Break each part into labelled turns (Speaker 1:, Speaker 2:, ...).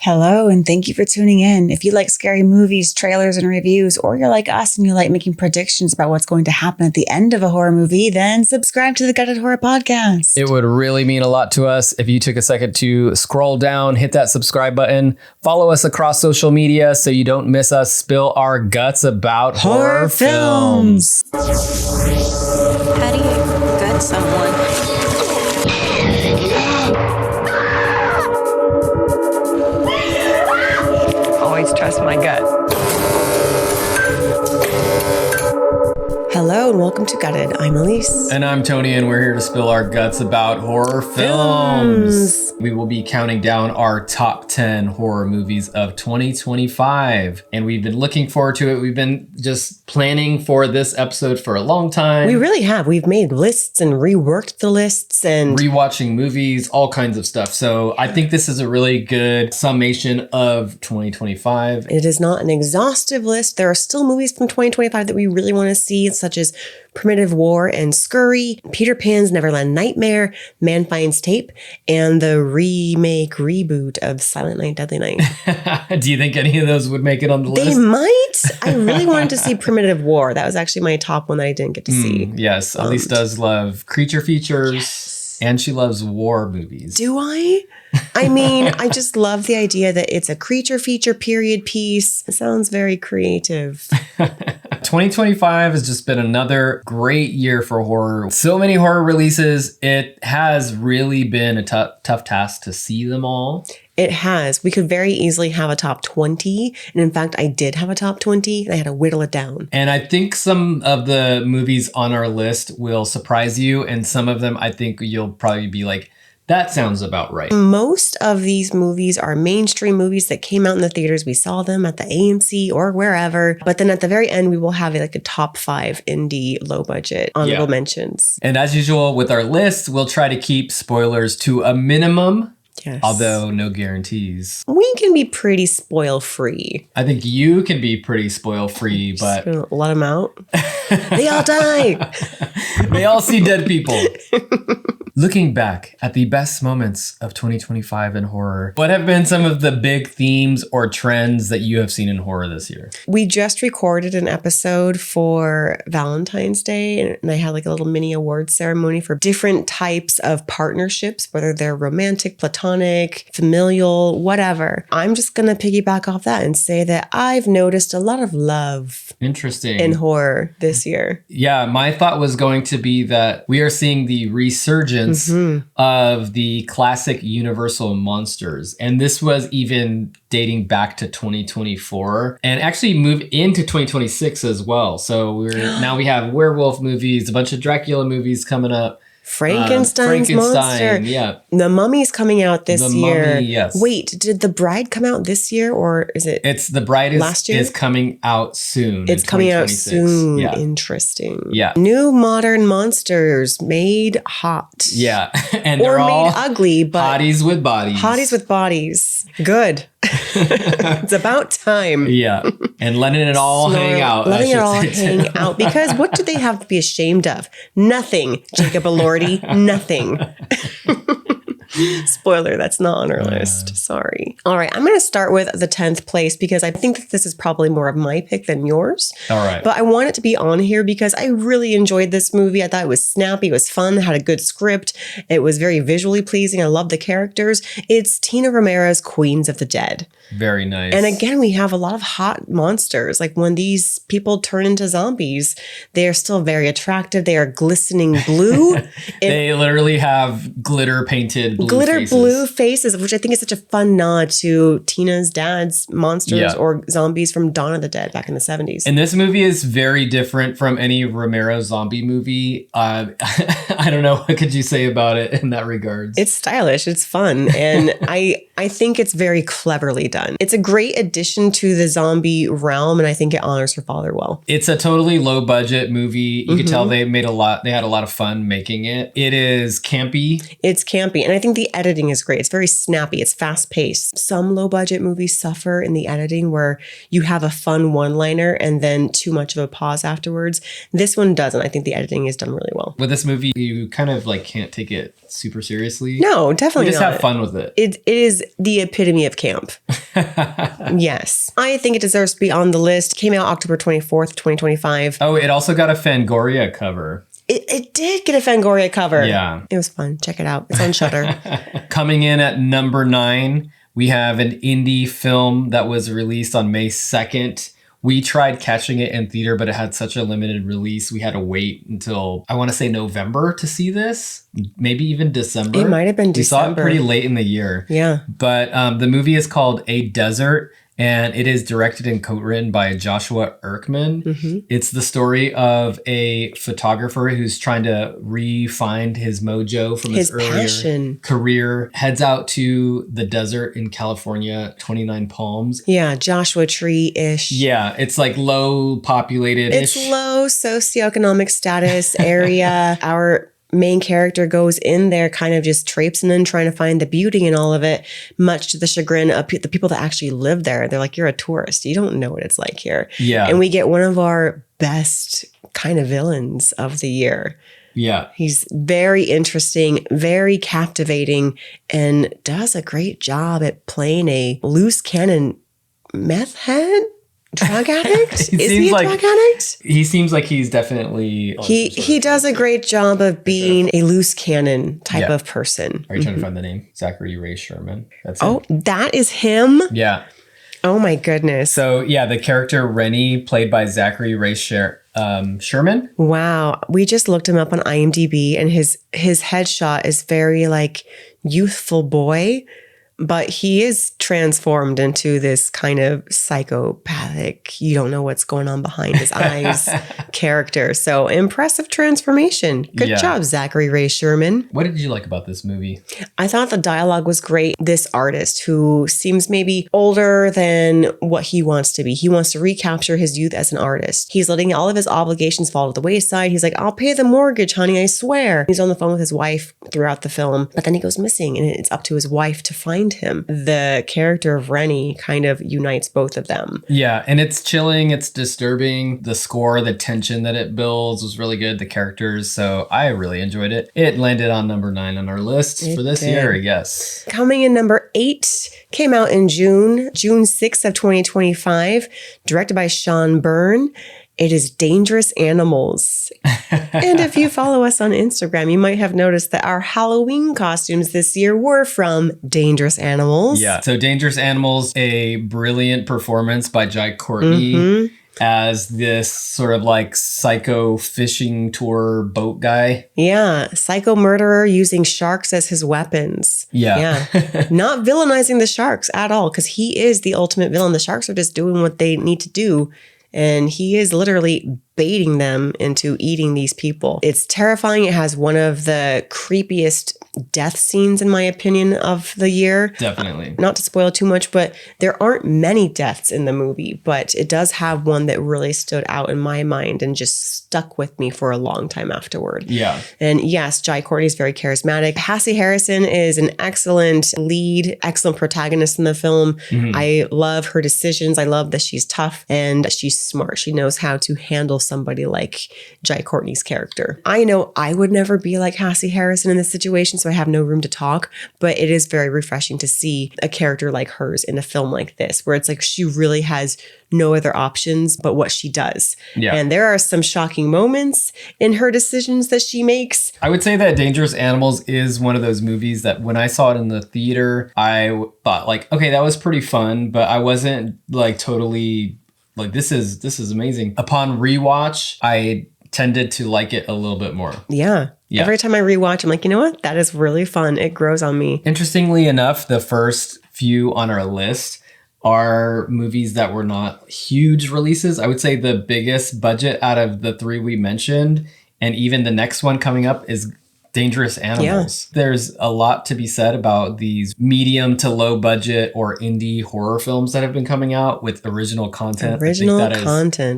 Speaker 1: Hello, and thank you for tuning in. If you like scary movies, trailers, and reviews, or you're like us and you like making predictions about what's going to happen at the end of a horror movie, then subscribe to the Gutted Horror Podcast.
Speaker 2: It would really mean a lot to us if you took a second to scroll down, hit that subscribe button, follow us across social media so you don't miss us spill our guts about horror films.
Speaker 3: How do you gut someone? Always trust my gut.
Speaker 4: Hello and welcome to Gutted. I'm Elise.
Speaker 2: And I'm Tony, and we're here to spill our guts about horror films. We will be counting down our top 10 horror movies of 2025. And we've been looking forward to it. We've been just planning for this episode for a long time.
Speaker 4: We really have. We've made lists and reworked the lists and
Speaker 2: rewatching movies, all kinds of stuff. So I think this is a really good summation of 2025.
Speaker 4: It is not an exhaustive list. There are still movies from 2025 that we really want to see, such as Primitive War and Scurry, Peter Pan's Neverland Nightmare, Man Finds Tape, and the reboot of Silent Night, Deadly Night.
Speaker 2: Do you think any of those would make it on the list?
Speaker 4: They might. I really wanted to see Primitive War. That was actually my top one that I didn't get to see.
Speaker 2: Yes, Elise does love creature features, and she loves war movies.
Speaker 4: Do I? I mean, I just love the idea that it's a creature feature period piece. It sounds very creative.
Speaker 2: 2025 has just been another great year for horror. So many horror releases. It has really been a tough task to see them all.
Speaker 4: It has. We could very easily have a top 20. And in fact, I did have a top 20 and I had to whittle it down.
Speaker 2: And I think some of the movies on our list will surprise you. And some of them, I think you'll probably be like, that sounds about right.
Speaker 4: Most of these movies are mainstream movies that came out in the theaters. We saw them at the AMC or wherever. But then at the very end, we will have like a top 5 indie low budget honorable mentions.
Speaker 2: And as usual with our list, we'll try to keep spoilers to a minimum.
Speaker 4: Yes.
Speaker 2: Although no guarantees.
Speaker 4: We can be pretty spoil free.
Speaker 2: I think you can be pretty spoil free, but
Speaker 4: let them out. They all die.
Speaker 2: They all see dead people. Looking back at the best moments of 2025 in horror, what have been some of the big themes or trends that you have seen in horror this year?
Speaker 4: We just recorded an episode for Valentine's Day, and I had like a little mini award ceremony for different types of partnerships, whether they're romantic, platonic, familial, whatever. I'm just going to piggyback off that and say that I've noticed a lot of love.
Speaker 2: Interesting.
Speaker 4: In horror this year.
Speaker 2: Yeah, my thought was going to be that we are seeing the resurgence of the classic Universal monsters. And this was even dating back to 2024 and actually moved into 2026 as well. So now we have werewolf movies, a bunch of Dracula movies coming up.
Speaker 4: Frankenstein's monster.
Speaker 2: Yeah.
Speaker 4: The Mummy's coming out this year.
Speaker 2: Mummy, yes.
Speaker 4: Wait, did The Bride come out this year or is it?
Speaker 2: It's The Bride
Speaker 4: last year?
Speaker 2: is coming out soon.
Speaker 4: It's coming out soon.
Speaker 2: Yeah.
Speaker 4: Interesting.
Speaker 2: Yeah.
Speaker 4: New modern monsters made hot.
Speaker 2: Yeah. And
Speaker 4: or
Speaker 2: they're all
Speaker 4: made ugly, but
Speaker 2: hotties with bodies.
Speaker 4: Hotties with bodies. Good. It's about time.
Speaker 2: Yeah. And letting it all hang out.
Speaker 4: Letting it all hang out. Because what do they have to be ashamed of? Nothing, Jacob Elordi. Nothing. Spoiler, that's not on our list. Sorry. All right, I'm going to start with the 10th place because I think that this is probably more of my pick than yours.
Speaker 2: All right.
Speaker 4: But I want it to be on here because I really enjoyed this movie. I thought it was snappy, it was fun, had a good script. It was very visually pleasing. I love the characters. It's Tina Romero's Queens of the Dead.
Speaker 2: Very nice.
Speaker 4: And again, we have a lot of hot monsters. Like when these people turn into zombies, they are still very attractive. They are glistening blue.
Speaker 2: They literally have glitter painted
Speaker 4: blue faces, which I think is such a fun nod to Tina's dad's monsters or zombies from Dawn of the Dead back in the 70s.
Speaker 2: And this movie is very different from any Romero zombie movie. I don't know. What could you say about it in that regards?
Speaker 4: It's stylish. It's fun. And I think it's very cleverly done. It's a great addition to the zombie realm, and I think it honors her father well.
Speaker 2: It's a totally low budget movie. You could tell they had a lot of fun making it. It is campy.
Speaker 4: It's campy. And I think the editing is great. It's very snappy. It's fast paced. Some low budget movies suffer in the editing where you have a fun one-liner and then too much of a pause afterwards. This one doesn't. I think the editing is done really well.
Speaker 2: With this movie, you kind of like can't take it super seriously.
Speaker 4: No, definitely
Speaker 2: you just
Speaker 4: not.
Speaker 2: have fun with it.
Speaker 4: It is the epitome of camp. Yes. I think it deserves to be on the list. Came out October 24th, 2025.
Speaker 2: Oh, it also got a Fangoria cover.
Speaker 4: It did get a Fangoria cover.
Speaker 2: Yeah.
Speaker 4: It was fun. Check it out. It's on Shudder.
Speaker 2: Coming in at number 9, we have an indie film that was released on May 2nd. We tried catching it in theater, but it had such a limited release. We had to wait until, I want to say November to see this. Maybe even December.
Speaker 4: It might have been December.
Speaker 2: We saw it pretty late in the year.
Speaker 4: Yeah.
Speaker 2: But the movie is called A Desert, and it is directed and co-written by Joshua Erkman.
Speaker 4: Mm-hmm.
Speaker 2: It's the story of a photographer who's trying to re-find his mojo from his earlier
Speaker 4: passion.
Speaker 2: career. Heads out to the desert in California, 29 Palms.
Speaker 4: Yeah, Joshua Tree-ish.
Speaker 2: Yeah, it's like low populated-ish.
Speaker 4: It's low socioeconomic status area. Our main character goes in there kind of just traipsing in, trying to find the beauty in all of it, much to the chagrin of the people that actually live there. They're like, you're a tourist. You don't know what it's like here.
Speaker 2: Yeah.
Speaker 4: And we get one of our best kind of villains of the year.
Speaker 2: Yeah.
Speaker 4: He's very interesting, very captivating, and does a great job at playing a loose cannon meth head. Drug addict? Is he a drug addict?
Speaker 2: He seems like he's definitely...
Speaker 4: He does a great job of being a loose cannon type of person.
Speaker 2: Are you trying to find the name? Zachary Ray Sherman. That's
Speaker 4: Oh,
Speaker 2: him.
Speaker 4: that is him?
Speaker 2: Yeah.
Speaker 4: Oh my goodness.
Speaker 2: So yeah, the character Rennie, played by Zachary Ray Sherman.
Speaker 4: Wow. We just looked him up on IMDb, and his headshot is very like youthful boy. But he is transformed into this kind of psychopathic, you don't know what's going on behind his eyes character. So impressive transformation. Good job, Zachary Ray Sherman.
Speaker 2: What did you like about this movie?
Speaker 4: I thought the dialogue was great. This artist who seems maybe older than what he wants to be. He wants to recapture his youth as an artist. He's letting all of his obligations fall to the wayside. He's like, I'll pay the mortgage, honey, I swear. He's on the phone with his wife throughout the film, but then he goes missing, and it's up to his wife to find him. The character of Rennie kind of unites both of them.
Speaker 2: Yeah, and it's chilling, it's disturbing. The score, the tension that it builds was really good. The characters, so I really enjoyed it. It landed on number 9 on our list for this year, I guess.
Speaker 4: Coming in number 8, came out in June 6th of 2025, directed by Sean Byrne. It is Dangerous Animals. And if you follow us on Instagram, you might have noticed that our Halloween costumes this year were from Dangerous Animals.
Speaker 2: Yeah. So Dangerous Animals, a brilliant performance by Jai Courtney as this sort of like psycho fishing tour boat guy.
Speaker 4: Yeah. Psycho murderer using sharks as his weapons.
Speaker 2: Yeah.
Speaker 4: Not villainizing the sharks at all, because he is the ultimate villain. The sharks are just doing what they need to do. And he is literally baiting them into eating these people. It's terrifying. It has one of the creepiest death scenes, in my opinion, of the year.
Speaker 2: Definitely.
Speaker 4: Not to spoil too much, but there aren't many deaths in the movie, but it does have one that really stood out in my mind and just stuck with me for a long time afterward.
Speaker 2: Yeah.
Speaker 4: And yes, Jai Courtney is very charismatic. Hassie Harrison is an excellent lead, excellent protagonist in the film.
Speaker 2: Mm-hmm.
Speaker 4: I love her decisions. I love that she's tough and she's smart. She knows how to handle somebody like Jai Courtney's character. I know I would never be like Hassie Harrison in this situation, so I have no room to talk, but it is very refreshing to see a character like hers in a film like this, where it's like she really has no other options but what she does.
Speaker 2: Yeah.
Speaker 4: And there are some shocking moments in her decisions that she makes.
Speaker 2: I would say that Dangerous Animals is one of those movies that when I saw it in the theater, I thought like, okay, that was pretty fun, but I wasn't like totally like, this is amazing. Upon rewatch, I tended to like it a little bit more.
Speaker 4: Yeah. Every time I rewatch, I'm like, you know what? That is really fun. It grows on me.
Speaker 2: Interestingly enough, the first few on our list are movies that were not huge releases. I would say the biggest budget out of the 3 we mentioned, and even the next one coming up, is Dangerous Animals. Yeah. There's a lot to be said about these medium to low budget or indie horror films that have been coming out with original content.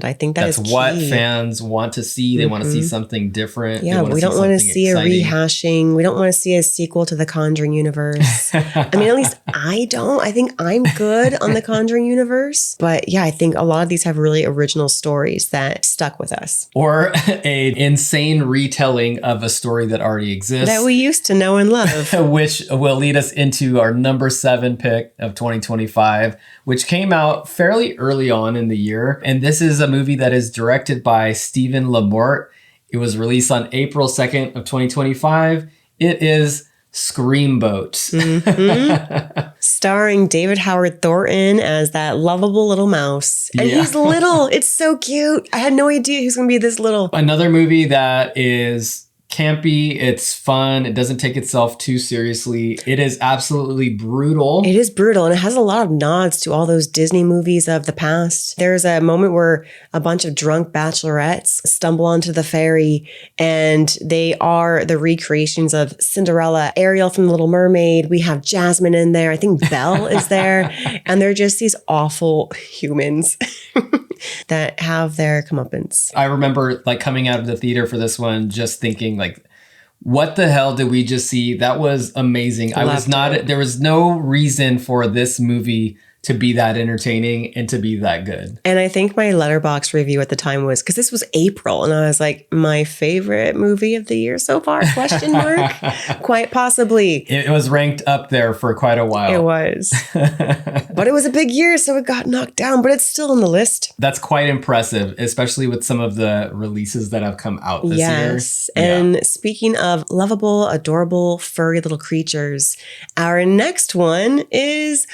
Speaker 4: I think that's
Speaker 2: what fans want to see. They want to see something different.
Speaker 4: Yeah, we don't want to see exciting. A rehashing. We don't want to see a sequel to the Conjuring universe. I mean, at least I don't. I think I'm good on the Conjuring universe. But yeah, I think a lot of these have really original stories that stuck with us.
Speaker 2: Or an insane retelling of a story that already already exists.
Speaker 4: That we used to know and love.
Speaker 2: Which will lead us into our number 7 pick of 2025, which came out fairly early on in the year. And this is a movie that is directed by Stephen Lamort. It was released on April 2nd of 2025. It is Screamboat.
Speaker 4: Starring David Howard Thornton as that lovable little mouse. And he's little. It's so cute. I had no idea he was going to be this little.
Speaker 2: Another movie that is campy. It's fun. It doesn't take itself too seriously. It is absolutely brutal.
Speaker 4: It is brutal, and it has a lot of nods to all those Disney movies of the past. There's a moment where a bunch of drunk bachelorettes stumble onto the ferry, and they are the recreations of Cinderella, Ariel from The Little Mermaid. We have Jasmine in there. I think Belle is there. And they're just these awful humans that have their comeuppance.
Speaker 2: I remember like coming out of the theater for this one, just thinking like, what the hell did we just see? That was amazing. There was no reason for this movie to be that entertaining and to be that good.
Speaker 4: And I think my Letterboxd review at the time was, because this was April, and I was like, my favorite movie of the year so far, question mark? Quite possibly.
Speaker 2: It was ranked up there for quite a while.
Speaker 4: It was. But it was a big year, so it got knocked down, but it's still on the list.
Speaker 2: That's quite impressive, especially with some of the releases that have come out this year.
Speaker 4: Yes. And speaking of lovable, adorable, furry little creatures, our next one is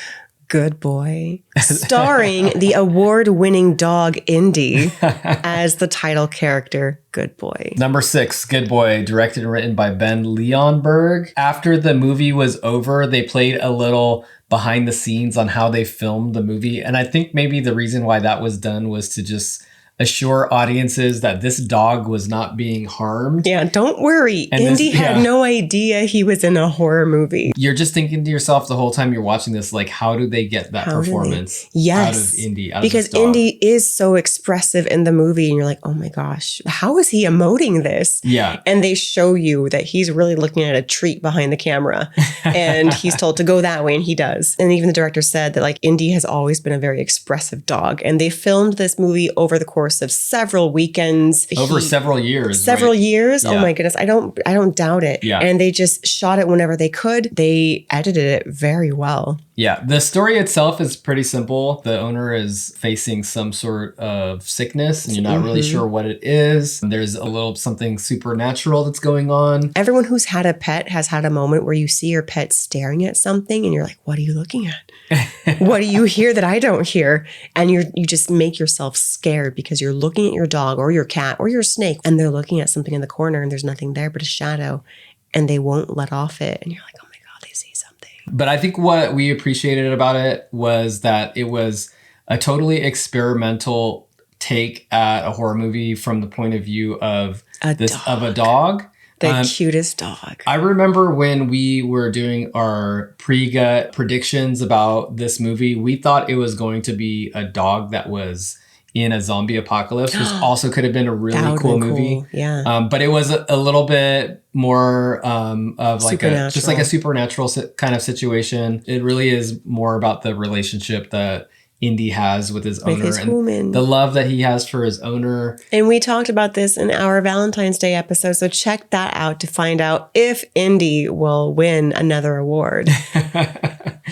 Speaker 4: Good Boy, starring the award-winning dog Indy as the title character, Good Boy.
Speaker 2: Number 6, Good Boy, directed and written by Ben Leonberg. After the movie was over, they played a little behind the scenes on how they filmed the movie. And I think maybe the reason why that was done was to just assure audiences that this dog was not being harmed.
Speaker 4: Yeah, don't worry. Indy had no idea he was in a horror movie.
Speaker 2: You're just thinking to yourself the whole time you're watching this, like, how do they get that performance out of Indy?
Speaker 4: Because Indy is so expressive in the movie, and you're like, oh my gosh, how is he emoting this?
Speaker 2: Yeah.
Speaker 4: And they show you that he's really looking at a treat behind the camera, and he's told to go that way, and he does. And even the director said that like Indy has always been a very expressive dog, and they filmed this movie over the course of several weekends.
Speaker 2: Over several years.
Speaker 4: Several years.
Speaker 2: Yeah.
Speaker 4: Oh my goodness. I don't doubt it.
Speaker 2: Yeah.
Speaker 4: And they just shot it whenever they could. They edited it very well.
Speaker 2: Yeah. The story itself is pretty simple. The owner is facing some sort of sickness and you're not really sure what it is. There's a little something supernatural that's going on.
Speaker 4: Everyone who's had a pet has had a moment where you see your pet staring at something and you're like, what are you looking at? What do you hear that I don't hear? And you just make yourself scared because you're looking at your dog or your cat or your snake and they're looking at something in the corner and there's nothing there but a shadow and they won't let off it. And you're like, oh my God, they see something.
Speaker 2: But I think what we appreciated about it was that it was a totally experimental take at a horror movie from the point of view of a dog.
Speaker 4: The cutest dog.
Speaker 2: I remember when we were doing our pre-gut predictions about this movie, we thought it was going to be a dog that was in a zombie apocalypse, which also could have been a really cool movie.
Speaker 4: Yeah.
Speaker 2: But it was a little bit more of like a supernatural kind of situation. It really is more about the relationship that Indy has with his owner and the love that he has for his owner.
Speaker 4: And we talked about this in our Valentine's Day episode, so check that out to find out if Indy will win another award.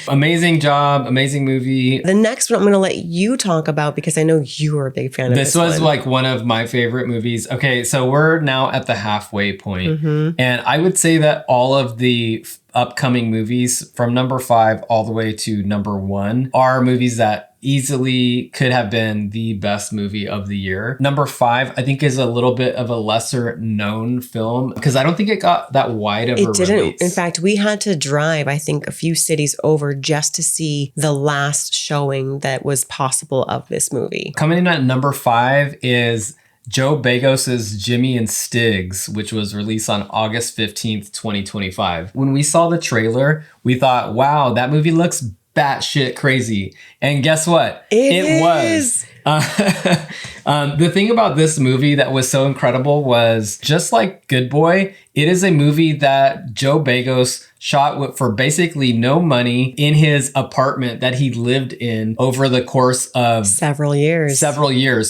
Speaker 2: Amazing job, amazing movie.
Speaker 4: The next one I'm going to let you talk about because I know you are a big fan of this
Speaker 2: was like one of my favorite movies. Okay, so we're now at the halfway point. And I would say that all of the upcoming movies from number 5 all the way to number 1 are movies that easily could have been the best movie of the year. Number 5, I think, is a little bit of a lesser known film because I don't think it got that wide of a release. It didn't.
Speaker 4: In fact, we had to drive, I think, a few cities over just to see the last showing that was possible of this movie.
Speaker 2: Coming in at number 5 is Joe Begos's Jimmy and Stiggs, which was released on August 15th, 2025. When we saw the trailer, we thought, wow, that movie looks batshit crazy. And guess what? It was. The thing about this movie that was so incredible was, just like Good Boy, it is a movie that Joe Begos shot for basically no money in his apartment that he lived in over the course of
Speaker 4: several years.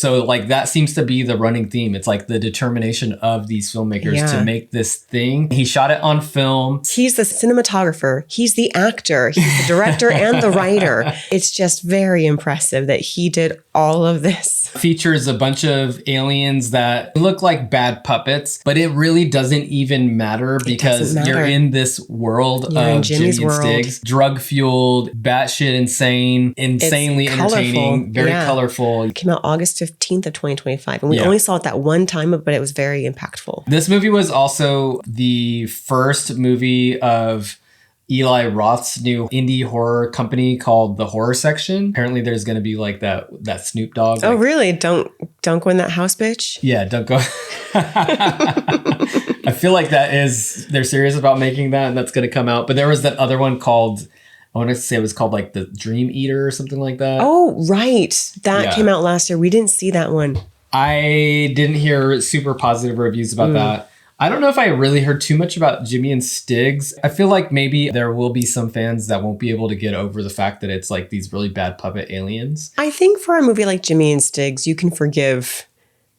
Speaker 2: So like that seems to be the running theme. It's like the determination of these filmmakers to make this thing. He shot it on film.
Speaker 4: He's the cinematographer. He's the actor. He's the director and the writer. It's just very impressive that he did all of this.
Speaker 2: Features a bunch of aliens that look like bad puppets, but it really doesn't even matter because you're in this world of Jimmy and Stiggs, drug-fueled, batshit insane, insanely entertaining, very colorful.
Speaker 4: It came out August 15th of 2025, and we only saw it that one time, but it was very impactful.
Speaker 2: This movie was also the first movie of Eli Roth's new indie horror company called The Horror Section. Apparently there's going to be like that Snoop Dogg.
Speaker 4: Oh, really? Don't go in that house, bitch?
Speaker 2: Yeah, don't go. I feel like they're serious about making that, and that's going to come out. But there was that other one called, I want to say it was called like The Dream Eater or something like that.
Speaker 4: Oh, right. That came out last year. We didn't see that one.
Speaker 2: I didn't hear super positive reviews about that. I don't know if I really heard too much about Jimmy and Stiggs. I feel like maybe there will be some fans that won't be able to get over the fact that it's like these really bad puppet aliens.
Speaker 4: I think for a movie like Jimmy and Stiggs, you can forgive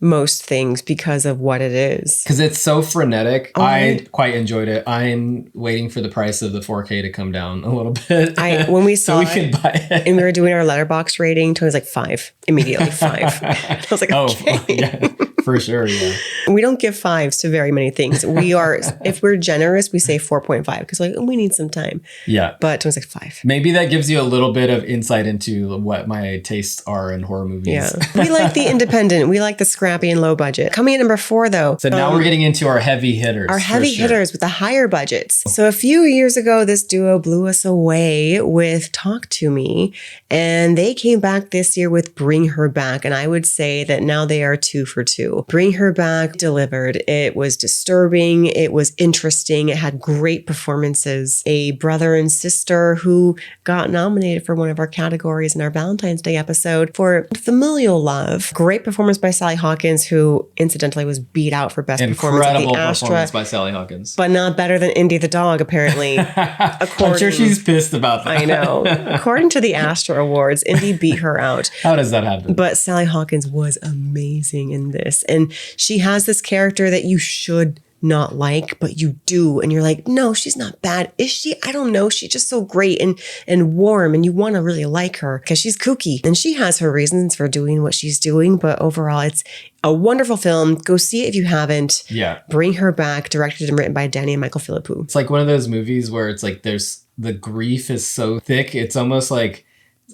Speaker 4: most things because of what it is.
Speaker 2: Because it's so frenetic. I quite enjoyed it. I'm waiting for the price of the 4K to come down a little bit.
Speaker 4: When we saw
Speaker 2: so we can buy it.
Speaker 4: And we were doing our letterbox rating, Tony was like 5. Immediately 5. I was like, okay.
Speaker 2: Yeah, for sure, yeah.
Speaker 4: We don't give 5s to very many things. We are, if we're generous, we say 4.5 because like we need some time.
Speaker 2: Yeah.
Speaker 4: But Tony was like 5.
Speaker 2: Maybe that gives you a little bit of insight into what my tastes are in horror movies.
Speaker 4: Yeah. We like the independent. We like the scrappy and low budget. Coming in number 4, though.
Speaker 2: So now we're getting into our heavy hitters.
Speaker 4: Our heavy hitters with the higher budgets. So a few years ago, this duo blew us away with Talk to Me. And they came back this year with Bring Her Back. And I would say that now they are 2 for 2. Bring Her Back delivered. It was disturbing. It was interesting. It had great performances. A brother and sister who got nominated for one of our categories in our Valentine's Day episode for familial love. Great performance by Sally Hawkins, who incidentally was beat out for best performance at the Astra.
Speaker 2: Performance by Sally Hawkins.
Speaker 4: But not better than Indy the dog, apparently.
Speaker 2: I'm sure she's pissed about that.
Speaker 4: I know. According to the Astra Awards, Indy beat her out.
Speaker 2: How does that happen?
Speaker 4: But Sally Hawkins was amazing in this. And she has this character that you should not like, but you do. And you're like, no, she's not bad. Is she? I don't know. She's just so great and warm, and you want to really like her because she's kooky. And she has her reasons for doing what she's doing. But overall, it's a wonderful film. Go see it if you haven't.
Speaker 2: Yeah.
Speaker 4: Bring Her Back, directed and written by Danny and Michael Philippou.
Speaker 2: It's like one of those movies where it's like the grief is so thick. It's almost like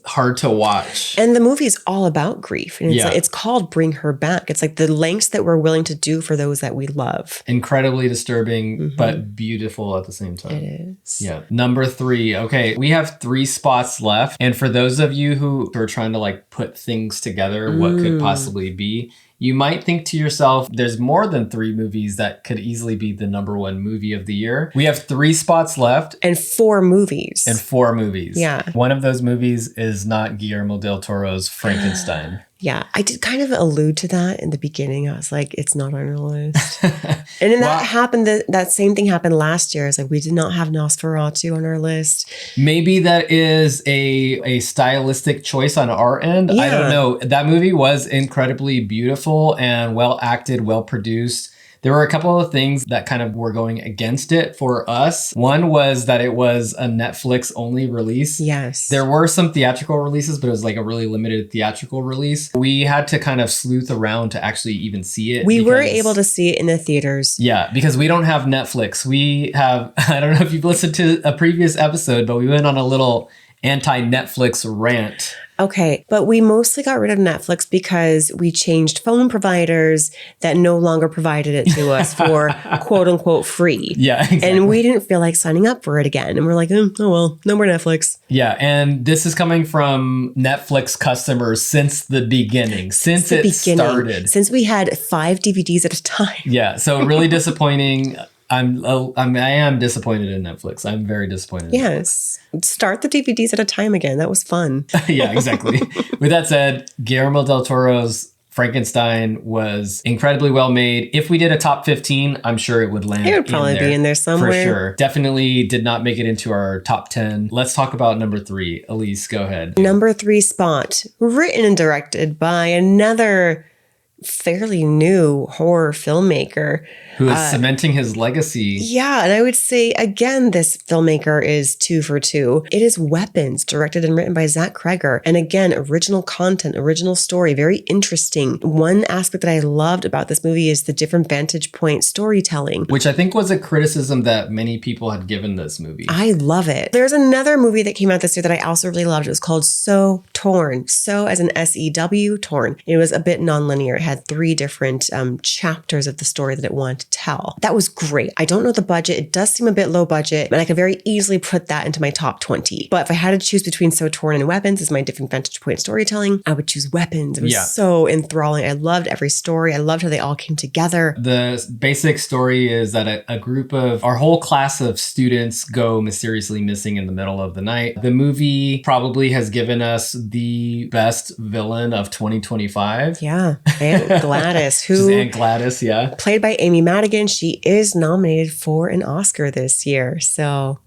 Speaker 2: hard to watch.
Speaker 4: And the movie is all about grief. And it's called Bring Her Back. It's like the lengths that we're willing to do for those that we love.
Speaker 2: Incredibly disturbing, but beautiful at the same time.
Speaker 4: It is.
Speaker 2: Yeah. Number 3. Okay. We have 3 spots left. And for those of you who are trying to like put things together, what could possibly be, you might think to yourself, there's more than 3 movies that could easily be the number 1 movie of the year. We have 3 spots left.
Speaker 4: And 4 movies.
Speaker 2: Yeah. One of those movies is not Guillermo del Toro's Frankenstein.
Speaker 4: Yeah, I did kind of allude to that in the beginning. I was like, it's not on our list. And then that happened, that same thing happened last year. It's like, we did not have Nosferatu on our list.
Speaker 2: Maybe that is a stylistic choice on our end. I don't know. That movie was incredibly beautiful and well acted, well produced. There were a couple of things that kind of were going against it for us. One was that it was a Netflix only release.
Speaker 4: Yes.
Speaker 2: There were some theatrical releases, but it was like a really limited theatrical release. We had to kind of sleuth around to actually even see it.
Speaker 4: We were able to see it in the theaters.
Speaker 2: Yeah, because we don't have Netflix. We have, I don't know if you've listened to a previous episode, but we went on a little anti-Netflix rant.
Speaker 4: Okay, but we mostly got rid of Netflix because we changed phone providers that no longer provided it to us for quote unquote free.
Speaker 2: Yeah, exactly.
Speaker 4: And we didn't feel like signing up for it again. And we're like, oh well, no more Netflix.
Speaker 2: Yeah, and this is coming from Netflix customers since the beginning, since it started.
Speaker 4: Since we had 5 DVDs at a time.
Speaker 2: Yeah, so really disappointing. I am disappointed in Netflix. I'm very disappointed.
Speaker 4: Yes. Start the DVDs at a time again. That was fun.
Speaker 2: Yeah, exactly. With that said, Guillermo del Toro's Frankenstein was incredibly well made. If we did a top 15, I'm sure it would land.
Speaker 4: It would probably be in there somewhere.
Speaker 2: For sure. Definitely did not make it into our top 10. Let's talk about number 3. Elise, go ahead.
Speaker 4: Number 3 spot, written and directed by another fairly new horror filmmaker
Speaker 2: who is cementing his legacy.
Speaker 4: Yeah, and I would say again, this filmmaker is 2 for 2. It is Weapons, directed and written by Zach Kreger. And again, original content, original story, very interesting. One aspect that I loved about this movie is the different vantage point storytelling,
Speaker 2: which I think was a criticism that many people had given this movie.
Speaker 4: I love it. There's another movie that came out this year that I also really loved. It was called So Torn. So as in S-E-W, Torn. It was a bit nonlinear. It had 3 different chapters of the story that it wanted to tell. That was great. I don't know the budget. It does seem a bit low budget, and I could very easily put that into my top 20. But if I had to choose between So Torn and Weapons as my different vantage point storytelling, I would choose Weapons. It was so enthralling. I loved every story. I loved how they all came together.
Speaker 2: The basic story is that a group of our whole class of students go mysteriously missing in the middle of the night. The movie probably has given us the best villain of 2025.
Speaker 4: Yeah. Aunt Gladys, who
Speaker 2: Aunt Gladys, yeah.
Speaker 4: Played by Amy Madigan. She is nominated for an Oscar this year. So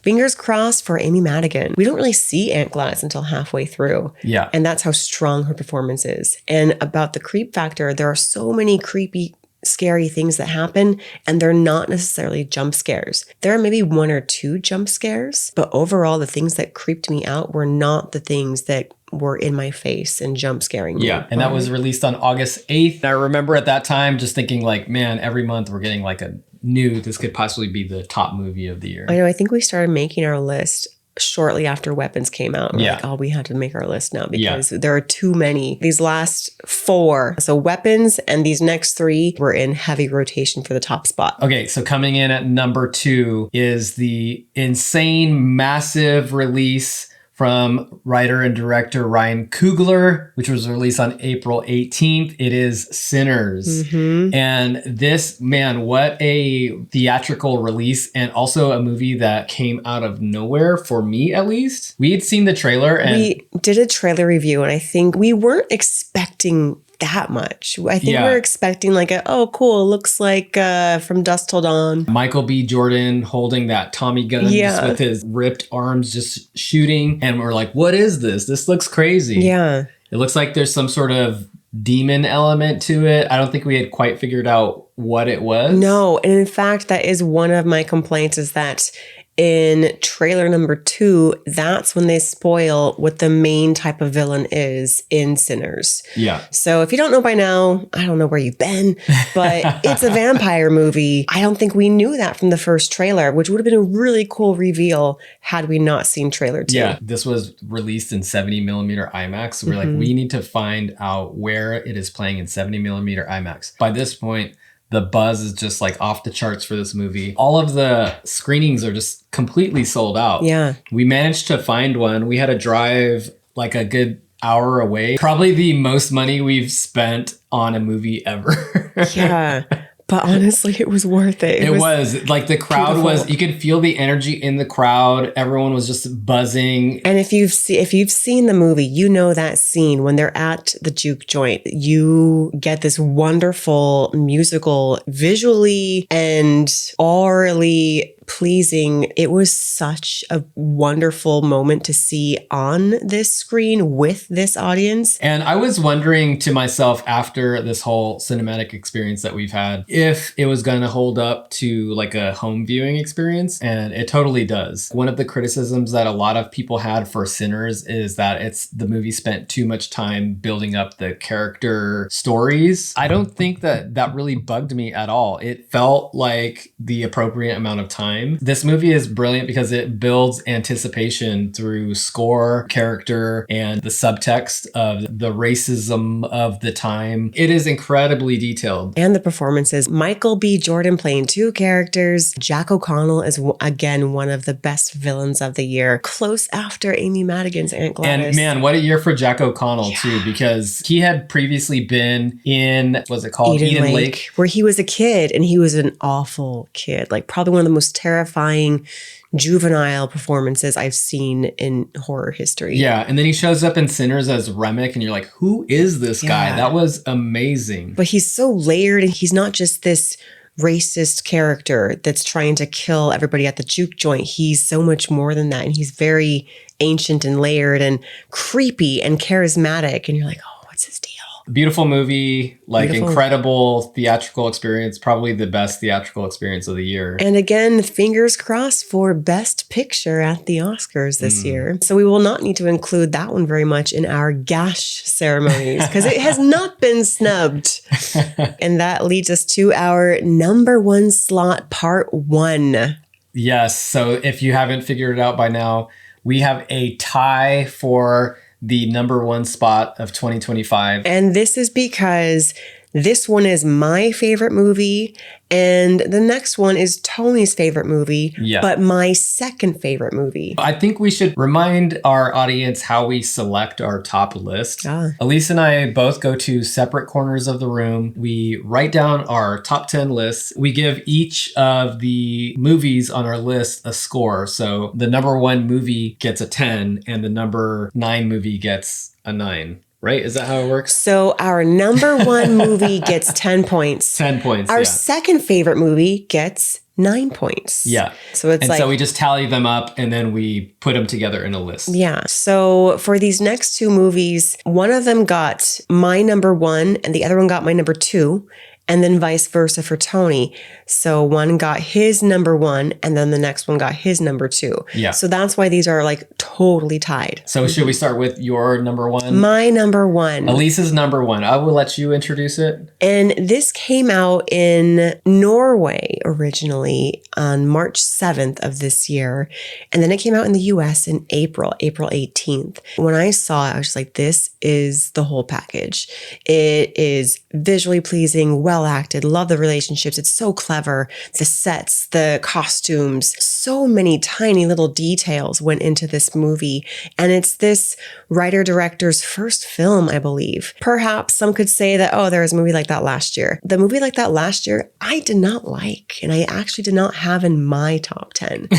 Speaker 4: fingers crossed for Amy Madigan. We don't really see Aunt Gladys until halfway through.
Speaker 2: Yeah.
Speaker 4: And that's how strong her performance is. And about the creep factor, there are so many creepy, scary things that happen, and they're not necessarily jump scares. There are maybe 1 or 2 jump scares, but overall, the things that creeped me out were not the things that were in my face and jump scaring me.
Speaker 2: Yeah. And that was released on August 8th. I remember at that time just thinking like, man, every month we're getting like a new, this could possibly be the top movie of the year.
Speaker 4: I know. I think we started making our list shortly after Weapons came out. We're like, oh, we had to make our list now because there are too many. These last 4, so Weapons and these next 3 were in heavy rotation for the top spot.
Speaker 2: Okay, so coming in at number 2 is the insane, massive release from writer and director Ryan Coogler, which was released on April 18th. It is Sinners.
Speaker 4: Mm-hmm.
Speaker 2: And this, man, what a theatrical release, and also a movie that came out of nowhere for me, at least. We had seen the trailer and
Speaker 4: we did a trailer review, and I think we weren't expecting that much. I think we're expecting like cool, looks like From Dusk Till Dawn.
Speaker 2: Michael B. Jordan holding that Tommy gun just with his ripped arms just shooting. And we're like, what is this? This looks crazy.
Speaker 4: Yeah.
Speaker 2: It looks like there's some sort of demon element to it. I don't think we had quite figured out what it was.
Speaker 4: No. And in fact, that is one of my complaints, is that in trailer number 2, that's when they spoil what the main type of villain is in Sinners.
Speaker 2: Yeah.
Speaker 4: So if you don't know by now, I don't know where you've been, but it's a vampire movie. I don't think we knew that from the first trailer, which would have been a really cool reveal had we not seen trailer 2.
Speaker 2: Yeah. This was released in 70mm IMAX. So we're like, we need to find out where it is playing in 70mm IMAX. By this point, the buzz is just like off the charts for this movie. All of the screenings are just completely sold out.
Speaker 4: Yeah.
Speaker 2: We managed to find one. We had to drive like a good hour away. Probably the most money we've spent on a movie ever.
Speaker 4: Yeah. But honestly, it was worth it.
Speaker 2: It was like the crowd
Speaker 4: beautiful.
Speaker 2: you could feel the energy in the crowd. Everyone was just buzzing.
Speaker 4: And if you've seen the movie, you know that scene when they're at the juke joint, you get this wonderful musical, visually and aurally pleasing. It was such a wonderful moment to see on this screen with this audience.
Speaker 2: And I was wondering to myself after this whole cinematic experience that we've had, if it was going to hold up to like a home viewing experience. And it totally does. One of the criticisms that a lot of people had for Sinners is that the movie spent too much time building up the character stories. I don't think that really bugged me at all. It felt like the appropriate amount of time. This movie is brilliant because it builds anticipation through score, character, and the subtext of the racism of the time. It is incredibly detailed.
Speaker 4: And the performances. Michael B. Jordan playing 2 characters. Jack O'Connell is, again, one of the best villains of the year. Close after Amy Madigan's Aunt Gladys.
Speaker 2: And man, what a year for Jack O'Connell too, because he had previously been in, what's it called? Eden Lake.
Speaker 4: Where he was a kid, and he was an awful kid. Like probably one of the most terrifying juvenile performances I've seen in horror history.
Speaker 2: Yeah. And then he shows up in Sinners as Remick, and you're like, who is this guy? That was amazing.
Speaker 4: But he's so layered, and he's not just this racist character that's trying to kill everybody at the juke joint. He's so much more than that. And he's very ancient and layered and creepy and charismatic. And you're like, oh, what's his deal?
Speaker 2: Beautiful movie, like
Speaker 4: Beautiful.
Speaker 2: incredible theatrical experience, probably the best theatrical experience of the year.
Speaker 4: And again, fingers crossed for Best Picture at the Oscars this year. So we will not need to include that one very much in our gash ceremonies because it has not been snubbed. And that leads us to our number one slot, part one.
Speaker 2: Yes. So if you haven't figured it out by now, we have a tie for the number one spot of 2025.
Speaker 4: And this is because this one is my favorite movie, and the next one is Tony's favorite movie, but my second favorite movie.
Speaker 2: I think we should remind our audience how we select our top list. Elise and I both go to separate corners of the room. We write down our top 10 lists. We give each of the movies on our list a score. So the number one movie gets a 10 and the number 9 movie gets a 9. Right? Is that how it works?
Speaker 4: So our number one movie gets 10 points.
Speaker 2: 10 points.
Speaker 4: Our second favorite movie gets 9 points.
Speaker 2: Yeah.
Speaker 4: So it's
Speaker 2: so we just tally them up and then we put them together in a list.
Speaker 4: Yeah. So for these next two movies, one of them got my number one and the other one got my number two. And then vice versa for Tony. So one got his number one, and then the next one got his number two.
Speaker 2: Yeah.
Speaker 4: So that's why these are like totally tied.
Speaker 2: So should we start with your number one?
Speaker 4: My number one.
Speaker 2: Elise's number one. I will let you introduce it.
Speaker 4: And this came out in Norway originally on March 7th of this year. And then it came out in the US in April 18th. When I saw it, I was just like, this is the whole package. It is visually pleasing, well acted, love the relationships. It's so clever. The sets, the costumes, so many tiny little details went into this movie. And it's this writer-director's first film, I believe. Perhaps some could say that, oh, there was a movie like that last year. The movie like that last year, I did not like, and I actually did not have in my top 10.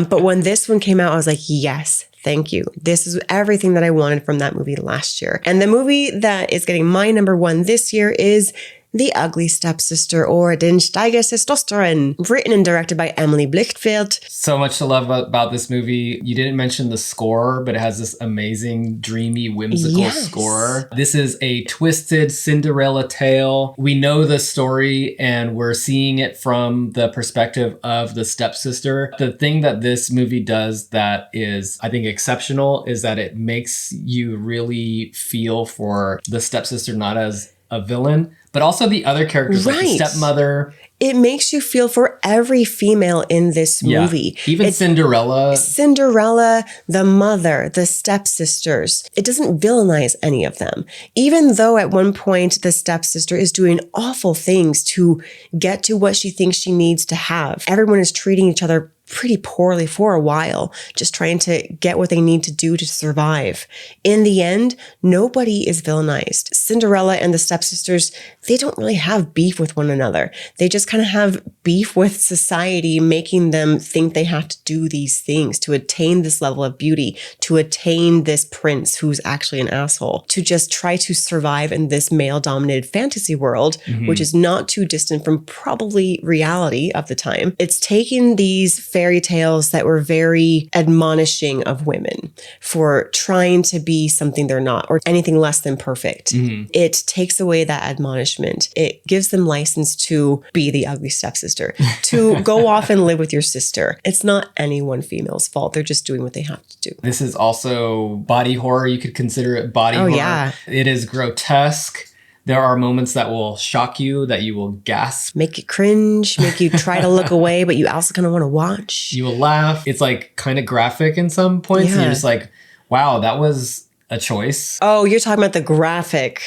Speaker 4: But when this one came out, I was like, yes, thank you. This is everything that I wanted from that movie last year. And the movie that is getting my number one this year is The Ugly Stepsister, or Den Steiger Testosteron, written and directed by Emily Blichtfeld.
Speaker 2: So much to love about this movie. You didn't mention the score, but it has this amazing, dreamy, whimsical score. This is a twisted Cinderella tale. We know the story and we're seeing it from the perspective of the stepsister. The thing that this movie does that is, I think, exceptional is that it makes you really feel for the stepsister, not as a villain, but also the other characters, like the stepmother.
Speaker 4: It makes you feel for every female in this movie.
Speaker 2: Even Cinderella.
Speaker 4: Cinderella, the mother, the stepsisters. It doesn't villainize any of them. Even though at one point the stepsister is doing awful things to get to what she thinks she needs to have. Everyone is treating each other pretty poorly for a while, just trying to get what they need to do to survive. In the end, nobody is villainized. Cinderella and the stepsisters, they don't really have beef with one another. They just kind of have beef with society, making them think they have to do these things to attain this level of beauty, to attain this prince who's actually an asshole, to just try to survive in this male-dominated fantasy world, which is not too distant from probably reality of the time. It's taking these fairy tales that were very admonishing of women for trying to be something they're not or anything less than perfect. It takes away that admonishment. It gives them license to be the ugly stepsister, to go off and live with your sister. It's not any one female's fault. They're just doing what they have to do.
Speaker 2: This is also body horror. You could consider it body horror.
Speaker 4: Yeah.
Speaker 2: It is grotesque. There are moments that will shock you, that you will gasp.
Speaker 4: Make you cringe, make you try to look away, but you also kind of want to watch.
Speaker 2: You will laugh. It's like kind of graphic in some points. And you're just like, wow, that was a choice.
Speaker 4: Oh, you're talking about the graphic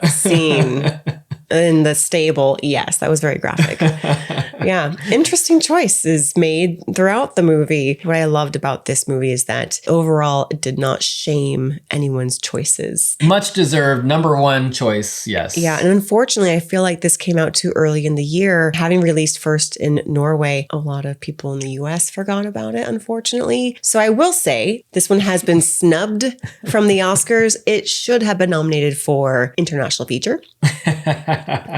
Speaker 4: scene in the stable. Yes, that was very graphic. Yeah. Interesting choices made throughout the movie. What I loved about this movie is that overall it did not shame anyone's choices.
Speaker 2: Much deserved number one choice, yes.
Speaker 4: Yeah. And unfortunately, I feel like this came out too early in the year. Having released first in Norway, a lot of people in the US forgot about it, unfortunately. So I will say this one has been snubbed from the Oscars. It should have been nominated for International Feature.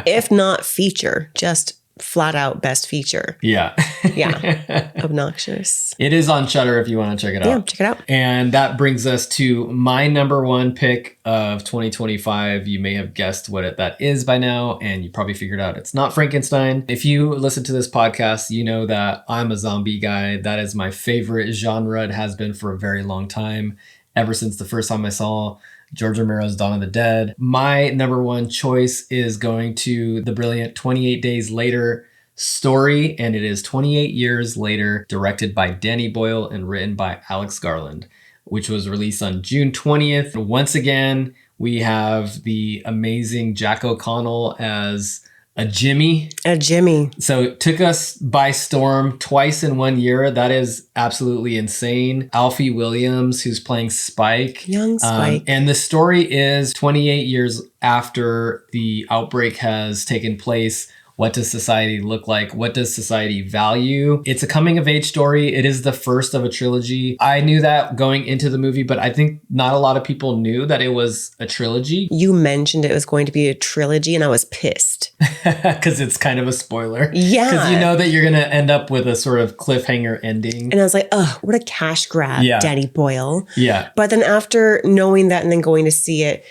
Speaker 4: If not feature, just flat out best feature.
Speaker 2: Yeah.
Speaker 4: Yeah. Obnoxious.
Speaker 2: It is on Shudder if you want to check it out.
Speaker 4: Yeah, check it out.
Speaker 2: And that brings us to my number one pick of 2025. You may have guessed what that is by now, and you probably figured out it's not Frankenstein. If you listen to this podcast, you know that I'm a zombie guy. That is my favorite genre. It has been for a very long time, ever since the first time I saw George Romero's Dawn of the Dead. My number one choice is going to the brilliant 28 Days Later story, and it is 28 years later, directed by Danny Boyle and written by Alex Garland, which was released on June 20th. Once again, we have the amazing Jack O'Connell as a Jimmy.
Speaker 4: A Jimmy.
Speaker 2: So it took us by storm twice in 1 year. That is absolutely insane. Alfie Williams, who's playing Spike.
Speaker 4: Young Spike.
Speaker 2: And the story is 28 years after the outbreak has taken place. What does society look like? What does society value? It's a coming of age story. It is the first of a trilogy. I knew that going into the movie, but I think not a lot of people knew that it was a trilogy.
Speaker 4: You mentioned it was going to be a trilogy, and I was pissed.
Speaker 2: Because it's kind of a spoiler.
Speaker 4: Yeah.
Speaker 2: Because you know that you're going to end up with a sort of cliffhanger ending.
Speaker 4: And I was like, oh, what a cash grab,
Speaker 2: Yeah.
Speaker 4: Danny Boyle.
Speaker 2: Yeah.
Speaker 4: But then after knowing that and then going to see it,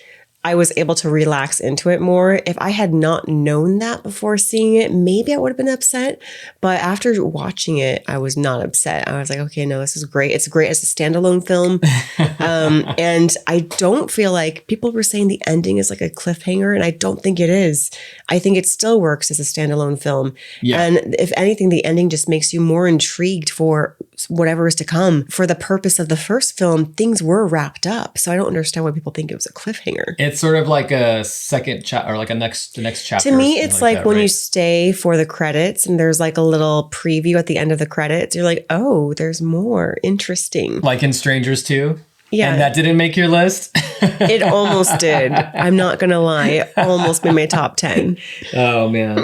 Speaker 4: I was able to relax into it more. If I had not known that before seeing it, maybe I would have been upset. But after watching it, I was not upset. I was like, okay, no, this is great. It's great as a standalone film. And I don't feel like people were saying the ending is like a cliffhanger, and I don't think it is. I think it still works as a standalone film.
Speaker 2: Yeah.
Speaker 4: And if anything, the ending just makes you more intrigued for whatever is to come. For the purpose of the first film, things were wrapped up. So I don't understand why people think it was a cliffhanger.
Speaker 2: It's sort of like a second chapter, or like the next chapter.
Speaker 4: To me,
Speaker 2: something
Speaker 4: it's like
Speaker 2: that,
Speaker 4: when
Speaker 2: right?
Speaker 4: you stay for the credits and there's like a little preview at the end of the credits. You're like, oh, there's more. Interesting.
Speaker 2: Like in Strangers 2?
Speaker 4: Yeah.
Speaker 2: And that didn't make your list?
Speaker 4: It almost did. I'm not going to lie. It almost made my top 10.
Speaker 2: Oh, man.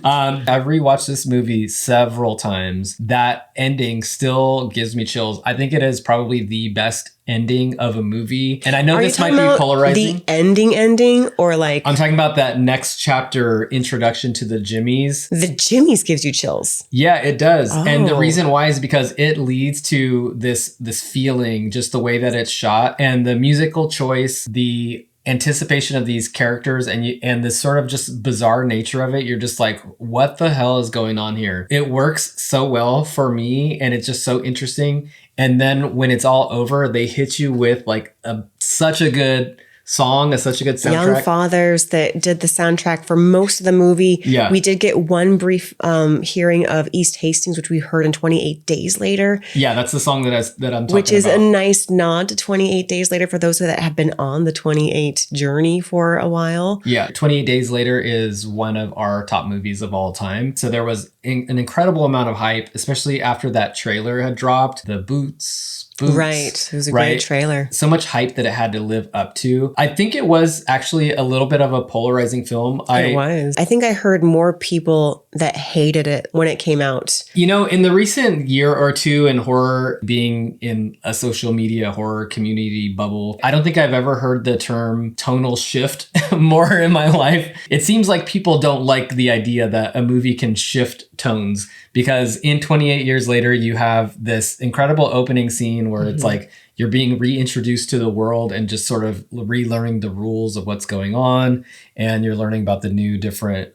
Speaker 2: I've rewatched this movie several times. That ending still gives me chills. I think it is probably the best ending of a movie. And I know
Speaker 4: Are you
Speaker 2: this might
Speaker 4: talking
Speaker 2: be
Speaker 4: about
Speaker 2: polarizing.
Speaker 4: the ending or like
Speaker 2: I'm talking about that next chapter introduction to the Jimmies.
Speaker 4: the Jimmy's gives you chills?
Speaker 2: Yeah, it does. And the
Speaker 4: Oh.
Speaker 2: reason why is because it leads to this feeling, just the way that it's shot and the musical choice, the anticipation of these characters and this sort of just bizarre nature of it. You're just like, what the hell is going on here? It works so well for me, and it's just so interesting. And then when it's all over, they hit you with like such a good song, such a good soundtrack.
Speaker 4: Young Fathers that did the soundtrack for most of the movie.
Speaker 2: Yeah.
Speaker 4: We did get one brief hearing of East Hastings, which we heard in 28 Days Later.
Speaker 2: Yeah, that's the song that I'm talking
Speaker 4: Which is
Speaker 2: about.
Speaker 4: a nice nod to 28 Days Later for those that have been on the 28 journey for a while.
Speaker 2: Yeah, 28 Days Later is one of our top movies of all time. So there was an incredible amount of hype, especially after that trailer had dropped. The boots.
Speaker 4: Right. It was a great trailer.
Speaker 2: So much hype that it had to live up to. I think it was actually a little bit of a polarizing film.
Speaker 4: It was. I think I heard more people that hated it when it came out.
Speaker 2: You know, in the recent year or two in horror, being in a social media horror community bubble, I don't think I've ever heard the term tonal shift more in my life. It seems like people don't like the idea that a movie can shift tones, because in 28 Years Later, you have this incredible opening scene where it's like you're being reintroduced to the world and just sort of relearning the rules of what's going on. And you're learning about the new different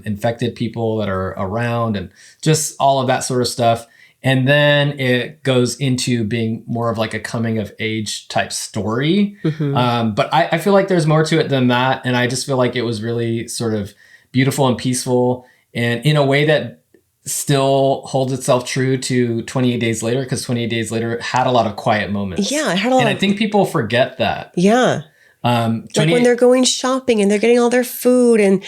Speaker 2: infected people that are around and just all of that sort of stuff. And then it goes into being more of like a coming of age type story. But I feel like there's more to it than that. And I just feel like it was really sort of beautiful and peaceful, and in a way that still holds itself true to 28 Days Later, because 28 Days Later had a lot of quiet moments.
Speaker 4: Yeah, it had a lot
Speaker 2: and
Speaker 4: of...
Speaker 2: I think people forget that.
Speaker 4: Yeah. Like when they're going shopping and they're getting all their food, and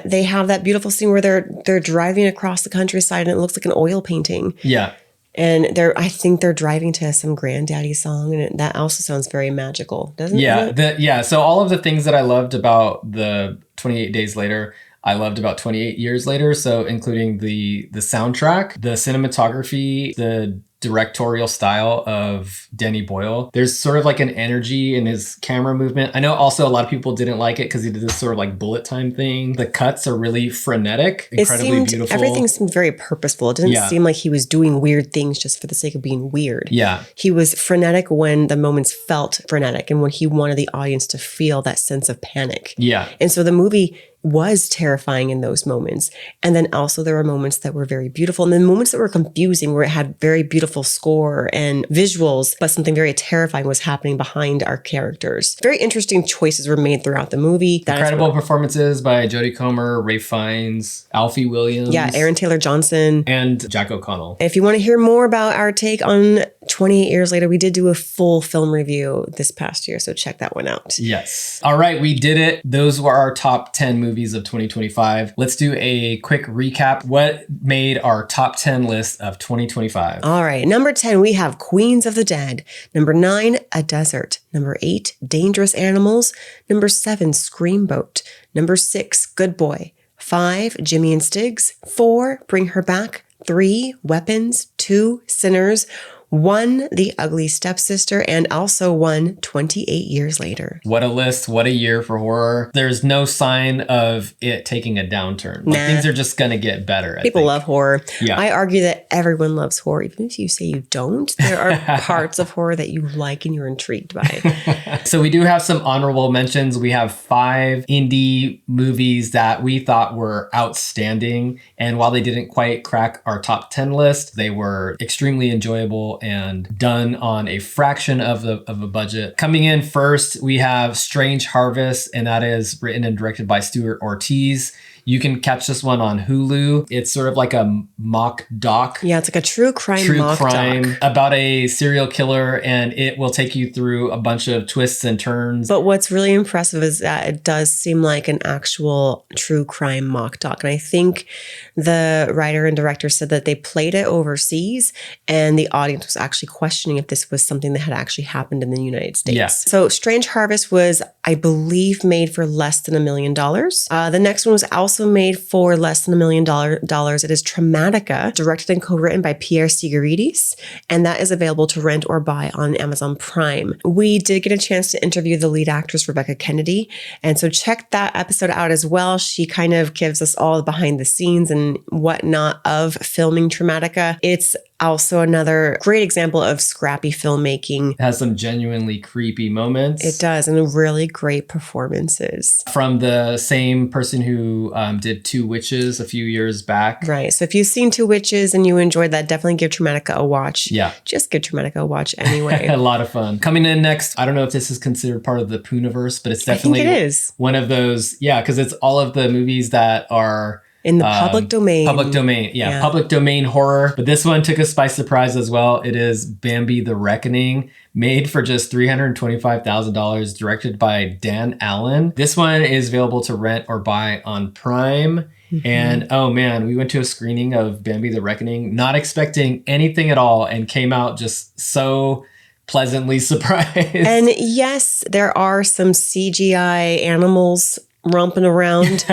Speaker 4: they have that beautiful scene where they're driving across the countryside and it looks like an oil painting.
Speaker 2: Yeah.
Speaker 4: And I think they're driving to some granddaddy song, and that also sounds very magical, doesn't it?
Speaker 2: Yeah. So all of the things that I loved about the 28 Days Later, I loved about 28 Years Later. So including the soundtrack, the cinematography, the directorial style of Danny Boyle. There's sort of like an energy in his camera movement. I know also a lot of people didn't like it because he did this sort of like bullet time thing. The cuts are really frenetic, incredibly beautiful.
Speaker 4: Everything seemed very purposeful. It didn't seem like he was doing weird things just for the sake of being weird.
Speaker 2: Yeah.
Speaker 4: He was frenetic when the moments felt frenetic and when he wanted the audience to feel that sense of panic.
Speaker 2: Yeah.
Speaker 4: And so the movie was terrifying in those moments. And then also there were moments that were very beautiful, and then moments that were confusing where it had very beautiful score and visuals, but something very terrifying was happening behind our characters. Very interesting choices were made throughout the movie.
Speaker 2: Incredible performances by Jodie Comer, Ralph Fiennes, Alfie Williams.
Speaker 4: Yeah, Aaron Taylor Johnson.
Speaker 2: And Jack O'Connell.
Speaker 4: If you want to hear more about our take on 28 Years Later, we did do a full film review this past year, so check that one out.
Speaker 2: Yes. All right, we did it. Those were our top 10 movies of 2025. Let's do a quick recap. What made our top 10 list of 2025?
Speaker 4: All right. Number 10, we have Queens of the Dead. Number 9, A Desert. Number 8, Dangerous Animals. Number 7, Screamboat. Number 6, Good Boy. 5, Jimmy and Stiggs. 4, Bring Her Back. 3, Weapons. 2, Sinners. 1, The Ugly Stepsister, and also 1, 28 Years Later.
Speaker 2: What a list. What a year for horror. There's no sign of it taking a downturn. Like, things are just going to get better.
Speaker 4: People love horror.
Speaker 2: Yeah.
Speaker 4: I argue that everyone loves horror. Even if you say you don't, there are parts of horror that you like and you're intrigued by.
Speaker 2: So we do have some honorable mentions. We have 5 indie movies that we thought were outstanding. And while they didn't quite crack our top 10 list, they were extremely enjoyable and done on a fraction of a budget. Coming in first, we have Strange Harvest, and that is written and directed by Stuart Ortiz. You can catch this one on Hulu. It's sort of like a mock doc.
Speaker 4: Yeah, it's like a true crime mock doc
Speaker 2: about a serial killer, and it will take you through a bunch of twists and turns.
Speaker 4: But what's really impressive is that it does seem like an actual true crime mock doc. And I think the writer and director said that they played it overseas and the audience was actually questioning if this was something that had actually happened in the United States.
Speaker 2: Yeah.
Speaker 4: So Strange Harvest was, I believe, made for less than $1 million. The next one was also made for less than $1 million. It is Traumatica, directed and co-written by Pierre Sigarides, and that is available to rent or buy on Amazon Prime. We did get a chance to interview the lead actress, Rebecca Kennedy, and so check that episode out as well. She kind of gives us all the behind the scenes and whatnot of filming Traumatica. It's also another great example of scrappy filmmaking.
Speaker 2: It has some genuinely creepy moments.
Speaker 4: It does, and really great performances.
Speaker 2: From the same person who did Two Witches a few years back.
Speaker 4: Right. So if you've seen Two Witches and you enjoyed that, definitely give Traumatica a watch.
Speaker 2: Yeah.
Speaker 4: Just give Traumatica a watch anyway.
Speaker 2: A lot of fun. Coming in next, I don't know if this is considered part of the Pooniverse, but it's definitely
Speaker 4: I think it is.
Speaker 2: One of those. Yeah, because it's all of the movies that are
Speaker 4: in the public domain.
Speaker 2: Public domain. Yeah, public domain horror. But this one took us by surprise as well. It is Bambi the Reckoning, made for just $325,000, directed by Dan Allen. This one is available to rent or buy on Prime. Mm-hmm. And oh man, we went to a screening of Bambi the Reckoning, not expecting anything at all, and came out just so pleasantly surprised.
Speaker 4: And yes, there are some CGI animals romping around.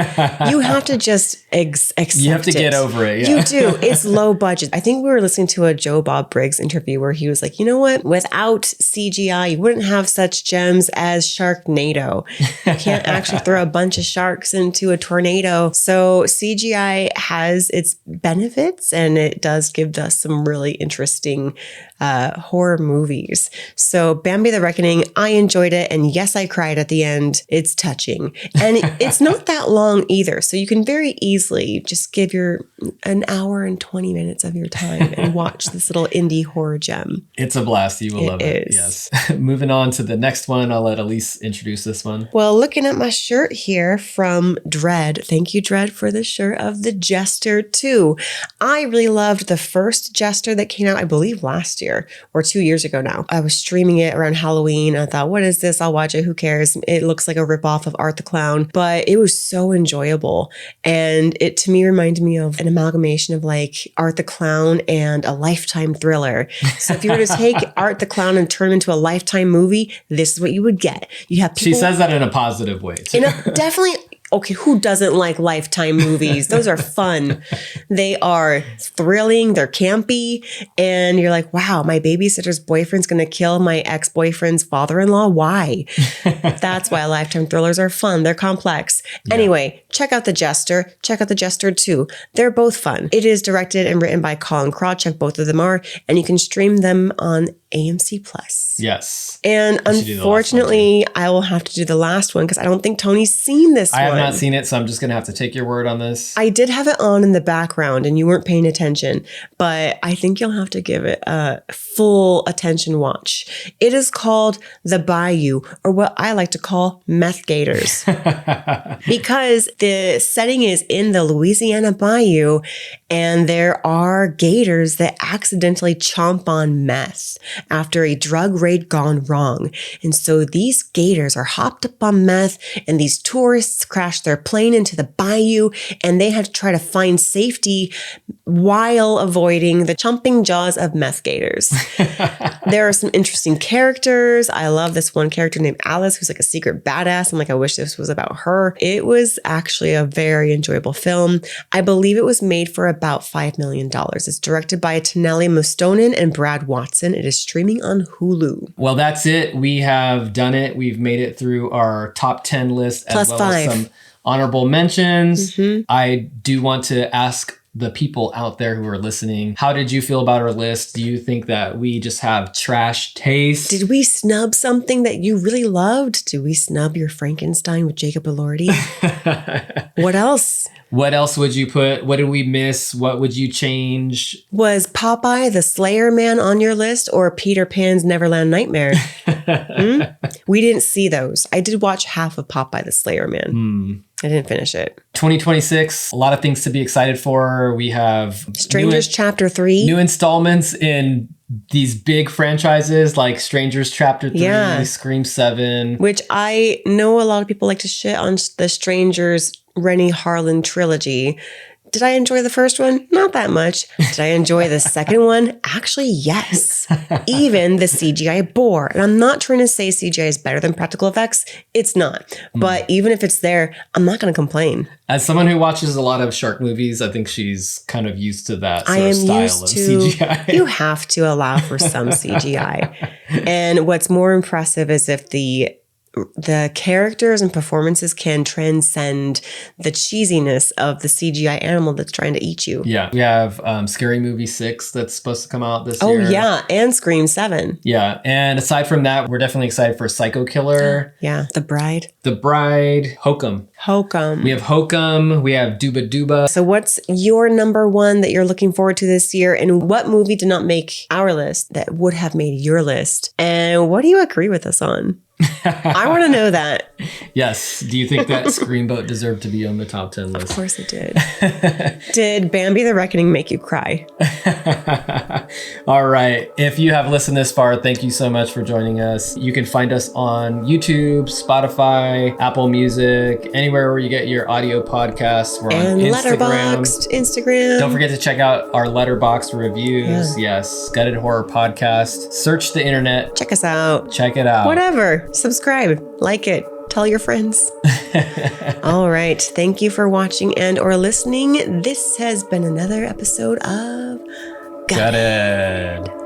Speaker 4: You have to just accept
Speaker 2: You have to get over it. Yeah.
Speaker 4: You do. It's low budget. I think we were listening to a Joe Bob Briggs interview where he was like, you know what? Without CGI, you wouldn't have such gems as Sharknado. You can't actually throw a bunch of sharks into a tornado. So CGI has its benefits, and it does give us some really interesting horror movies. So Bambi the Reckoning, I enjoyed it. And yes, I cried at the end. It's touching. And it's not that long either. So you can very easily just give an hour and 20 minutes of your time and watch this little indie horror gem.
Speaker 2: It's a blast. You will love it.
Speaker 4: Is.
Speaker 2: Yes. Moving on to the next one. I'll let Elise introduce this one.
Speaker 4: Well, looking at my shirt here from Dread. Thank you, Dread, for the shirt of The Jester 2. I really loved the first Jester that came out, I believe, last year or 2 years ago now. I was streaming it around Halloween. I thought, what is this? I'll watch it. Who cares? It looks like a ripoff of Art the Clown, but it was so enjoyable. And it, to me, reminded me of an amalgamation of like Art the Clown and a Lifetime thriller. So if you were to take Art the Clown and turn him into a Lifetime movie, this is what you would get. You have people.
Speaker 2: She says that in a positive way, too.
Speaker 4: Definitely. Okay, who doesn't like Lifetime movies? Those are fun. They are thrilling. They're campy. And you're like, wow, my babysitter's boyfriend's going to kill my ex-boyfriend's father-in-law. Why? That's why Lifetime thrillers are fun. They're complex. Yeah. Anyway, check out The Jester. Check out The Jester 2. They're both fun. It is directed and written by Colin Crawchek. Both of them are. And you can stream them on AMC Plus.
Speaker 2: Yes.
Speaker 4: And unfortunately, I will have to do the last one because I don't think Tony's seen this one.
Speaker 2: I have not seen it, so I'm just going to have to take your word on this.
Speaker 4: I did have it on in the background and you weren't paying attention, but I think you'll have to give it a full attention watch. It is called The Bayou, or what I like to call Meth Gators. Because the setting is in the Louisiana Bayou and there are gators that accidentally chomp on meth after a drug raid gone wrong. And so these gators are hopped up on meth and these tourists crash their plane into the bayou and they had to try to find safety while avoiding the chomping jaws of meth gators. There are some interesting characters. I love this one character named Alice, who's like a secret badass. I'm like, I wish this was about her. It was actually a very enjoyable film. I believe it was made for about $5 million. It's directed by Taneli Mustonen and Brad Watson. It is streaming on Hulu.
Speaker 2: Well, that's it. We have done it. We've made it through our top 10 list as well as some honorable mentions. Mm-hmm. I do want to ask the people out there who are listening, how did you feel about our list? Do you think that we just have trash taste?
Speaker 4: Did we snub something that you really loved? Did we snub your Frankenstein with Jacob Elordi? What else?
Speaker 2: What else would you put? What did we miss? What would you change? Was
Speaker 4: Popeye the Slayer Man on your list or Peter Pan's Neverland Nightmare? We didn't see those. I did watch half of Popeye the Slayer Man. I didn't finish it.
Speaker 2: 2026, a lot of things to be excited for. We have
Speaker 4: Strangers Chapter 3.
Speaker 2: New installments in these big franchises like Strangers Chapter 3, Scream 7.
Speaker 4: Which I know a lot of people like to shit on the Strangers Rennie Harlan trilogy. Did I enjoy the first one? Not that much. Did I enjoy the second one? Actually, yes. Even the CGI bore. And I'm not trying to say CGI is better than practical effects. It's not. But even if it's there, I'm not going to complain.
Speaker 2: As someone who watches a lot of shark movies, I think she's kind of used to that sort of style of CGI.
Speaker 4: You have to allow for some CGI. And what's more impressive is if the characters and performances can transcend the cheesiness of the CGI animal that's trying to eat you.
Speaker 2: Yeah. We have Scary Movie 6 that's supposed to come out this year.
Speaker 4: Oh, yeah. And Scream 7.
Speaker 2: Yeah. And aside from that, we're definitely excited for Psycho Killer.
Speaker 4: Yeah. The Bride.
Speaker 2: Hokum.
Speaker 4: We
Speaker 2: have Hokum. We have Dooba Dooba.
Speaker 4: So what's your number one that you're looking forward to this year? And what movie did not make our list that would have made your list? And what do you agree with us on? I want to know that.
Speaker 2: Yes. Do you think that Screamboat deserved to be on the top 10 list?
Speaker 4: Of course it did. Did Bambi the Reckoning make you cry?
Speaker 2: All right. If you have listened this far, thank you so much for joining us. You can find us on YouTube, Spotify, Apple Music, anywhere where you get your audio podcasts. We're on Instagram.
Speaker 4: Instagram.
Speaker 2: Don't forget to check out our Letterboxd reviews. Yeah. Yes. Gutted Horror Podcast. Search the internet.
Speaker 4: Check us out.
Speaker 2: Check it out.
Speaker 4: Whatever. Subscribe, like it, tell your friends. All right. Thank you for watching and or listening. This has been another episode of Gutted.